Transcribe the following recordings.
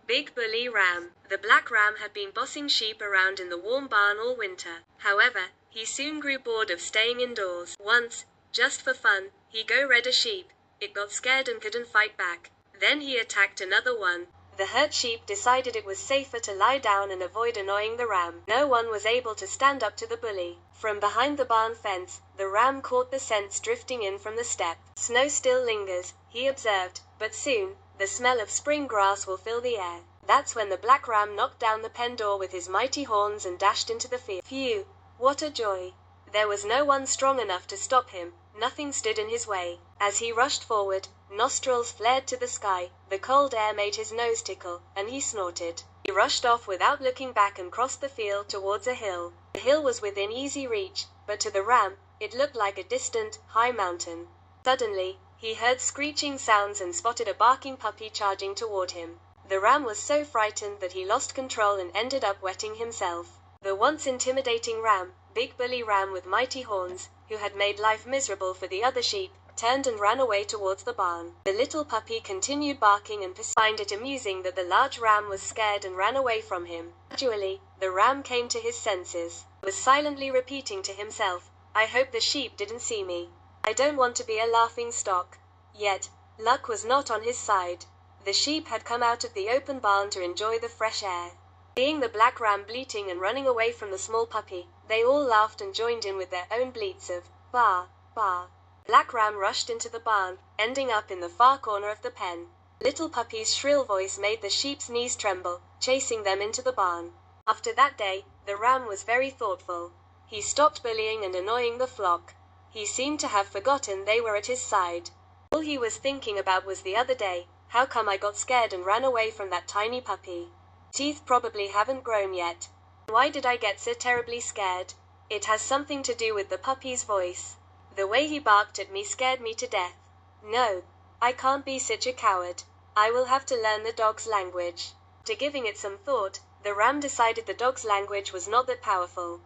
Big Bully Ram. The black ram had been bossing sheep around in the warm barn all winter. However, he soon grew bored of staying indoors. Once, just for fun, he read a sheep. It got scared and couldn't fight back. Then he attacked another one. The hurt sheep decided it was safer to lie down and avoid annoying the ram. No one was able to stand up to the bully. From behind the barn fence, the ram caught the scents drifting in from the steppe. Snow still lingers, he observed, but soon, the smell of spring grass will fill the air. That's when the black ram knocked down the pen door with his mighty horns and dashed into the field. Phew! What a joy! There was no one strong enough to stop him, nothing stood in his way. As he rushed forward, nostrils flared to the sky, the cold air made his nose tickle, and he snorted. He rushed off without looking back and crossed the field towards a hill. The hill was within easy reach, but to the ram, it looked like a distant, high mountain. Suddenly, he heard screeching sounds and spotted a barking puppy charging toward him. The ram was so frightened that he lost control and ended up wetting himself. The once intimidating ram, Big Bully Ram with mighty horns, who had made life miserable for the other sheep, turned and ran away towards the barn. The little puppy continued barking and found it amusing that the large ram was scared and ran away from him. Gradually, the ram came to his senses. He was silently repeating to himself, "I hope the sheep didn't see me. I don't want to be a laughing stock." Yet, luck was not on his side. The sheep had come out of the open barn to enjoy the fresh air. Seeing the black ram bleating and running away from the small puppy, they all laughed and joined in with their own bleats of "Baa, baa." Black ram rushed into the barn, ending up in the far corner of the pen. Little puppy's shrill voice made the sheep's knees tremble, chasing them into the barn. After that day, the ram was very thoughtful. He stopped bullying and annoying the flock. He seemed to have forgotten they were at his side. All he was thinking about was the other day, how come I got scared and ran away from that tiny puppy? Teeth probably haven't grown yet. Why did I get so terribly scared? It has something to do with the puppy's voice. The way he barked at me scared me to death. No, I can't be such a coward. I will have to learn the dog's language. After giving it some thought, the ram decided the dog's language was not that powerful.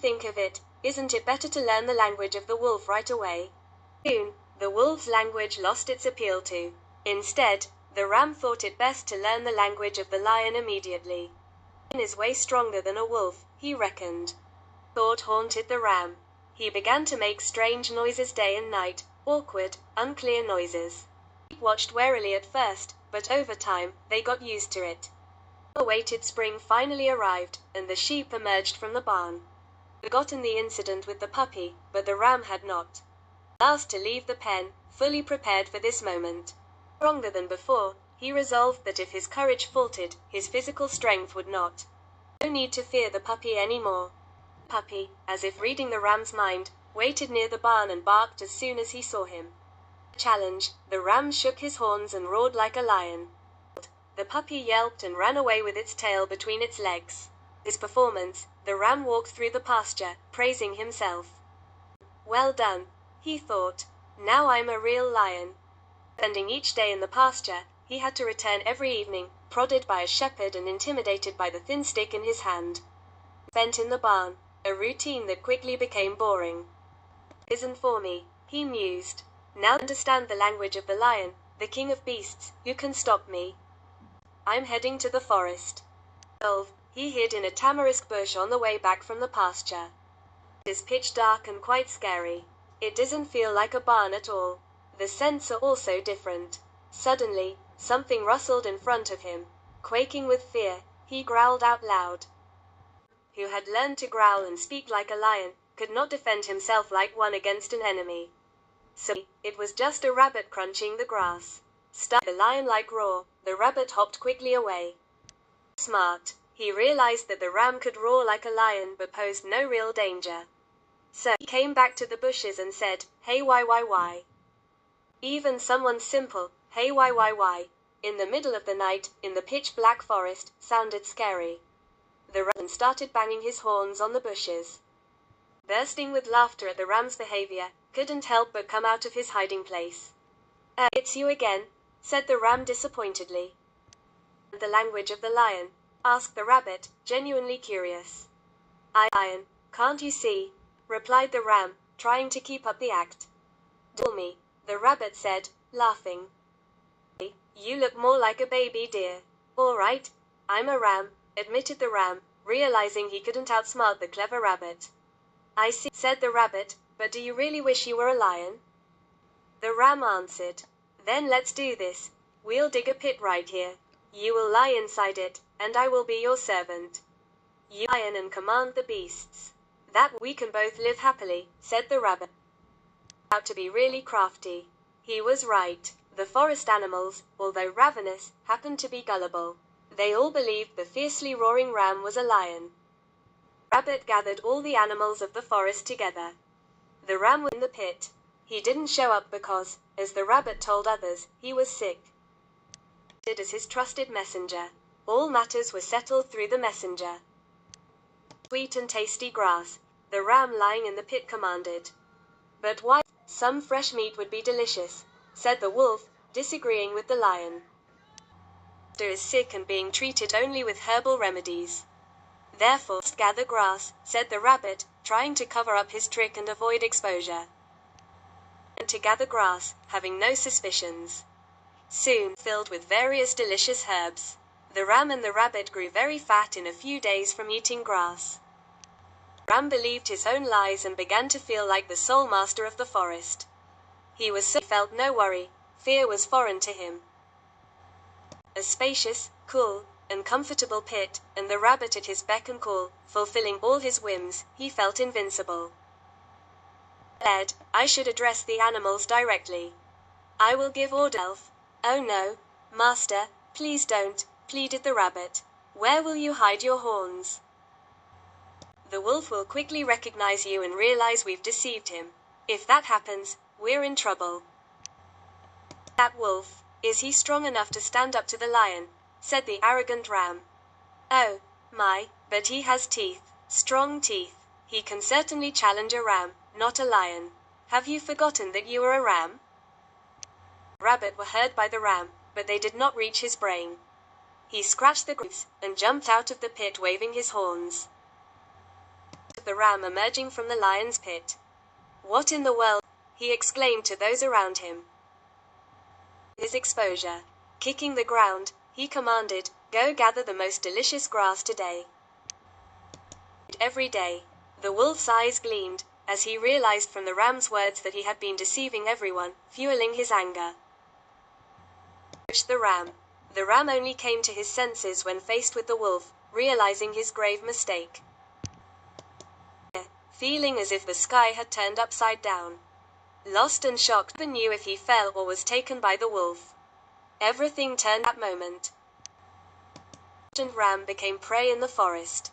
Think of it, isn't it better to learn the language of the wolf right away? Soon, the wolf's language lost its appeal too. Instead, the ram thought it best to learn the language of the lion immediately. A lion is way stronger than a wolf, he reckoned. Thought haunted the ram. He began to make strange noises day and night, awkward, unclear noises. Sheep watched warily at first, but over time, they got used to it. The awaited spring finally arrived, and the sheep emerged from the barn. He had forgotten the incident with the puppy, but the ram had not. Last to leave the pen, fully prepared for this moment. Stronger than before, he resolved that if his courage faltered, his physical strength would not. No need to fear the puppy any more. The puppy, as if reading the ram's mind, waited near the barn and barked as soon as he saw him. A challenge, the ram shook his horns and roared like a lion. The puppy yelped and ran away with its tail between its legs. His performance, the ram walked through the pasture, praising himself. Well done, he thought. Now I'm a real lion. Spending each day in the pasture, he had to return every evening, prodded by a shepherd and intimidated by the thin stick in his hand. Spent in the barn, a routine that quickly became boring. Isn't for me, he mused. Now I understand the language of the lion, the king of beasts, who can stop me? I'm heading to the forest. He hid in a tamarisk bush on the way back from the pasture. It is pitch dark and quite scary. It doesn't feel like a barn at all. The scents are also different. Suddenly, something rustled in front of him. Quaking with fear, he growled out loud. Who had learned to growl and speak like a lion, could not defend himself like one against an enemy. So, it was just a rabbit crunching the grass. Starting the lion-like roar, the rabbit hopped quickly away. Smart. He realized that the ram could roar like a lion but posed no real danger. So, he came back to the bushes and said, "Hey why? Even someone simple, hey why, in the middle of the night, in the pitch-black forest, sounded scary." The ram started banging his horns on the bushes. Bursting with laughter at the ram's behavior, couldn't help but come out of his hiding place. It's you again," said the ram disappointedly. "The language of the lion?" asked the rabbit, genuinely curious. "Lion, can't you see?" replied the ram, trying to keep up the act. "Tell me," the rabbit said, laughing. "You look more like a baby deer." All right, I'm a ram, admitted the ram, realizing he couldn't outsmart the clever rabbit. I see, said the rabbit, but do you really wish you were a lion? The ram answered. Then let's do this. We'll dig a pit right here. You will lie inside it, and I will be your servant. You lion and command the beasts. That we can both live happily, said the rabbit. Out to be really crafty. He was right. The forest animals, although ravenous, happened to be gullible. They all believed the fiercely roaring ram was a lion. Rabbit gathered all the animals of the forest together. The ram was in the pit. He didn't show up because, as the rabbit told others, he was sick. As his trusted messenger. All matters were settled through the messenger. Sweet and tasty grass, the ram lying in the pit commanded. But why? Some fresh meat would be delicious, said the wolf, disagreeing with the lion. Master is sick and being treated only with herbal remedies. Therefore, gather grass, said the rabbit, trying to cover up his trick and avoid exposure. And to gather grass, having no suspicions. Soon, filled with various delicious herbs. The ram and the rabbit grew very fat in a few days from eating grass. Ram believed his own lies and began to feel like the sole master of the forest. He felt no worry, fear was foreign to him. A spacious, cool, and comfortable pit, and the rabbit at his beck and call, fulfilling all his whims, he felt invincible. Led, I should address the animals directly. I will give order. Oh no, master, please don't, pleaded the rabbit. Where will you hide your horns? The wolf will quickly recognize you and realize we've deceived him. If that happens, we're in trouble. That wolf, is he strong enough to stand up to the lion? Said the arrogant ram. Oh, my, but he has teeth, strong teeth. He can certainly challenge a ram, not a lion. Have you forgotten that you are a ram? Rabbit were heard by the ram, but they did not reach his brain. He scratched the grooves, and jumped out of the pit waving his horns. The ram emerging from the lion's pit. What in the world? He exclaimed to those around him. His exposure. Kicking the ground, he commanded, go gather the most delicious grass today. Every day. The wolf's eyes gleamed, as he realized from the ram's words that he had been deceiving everyone, fueling his anger. The ram. The ram only came to his senses when faced with the wolf, realizing his grave mistake. Feeling as if the sky had turned upside down. Lost and shocked, never knew if he fell or was taken by the wolf. Everything turned that moment. And ram became prey in the forest.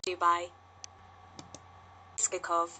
Dubai. Skakov.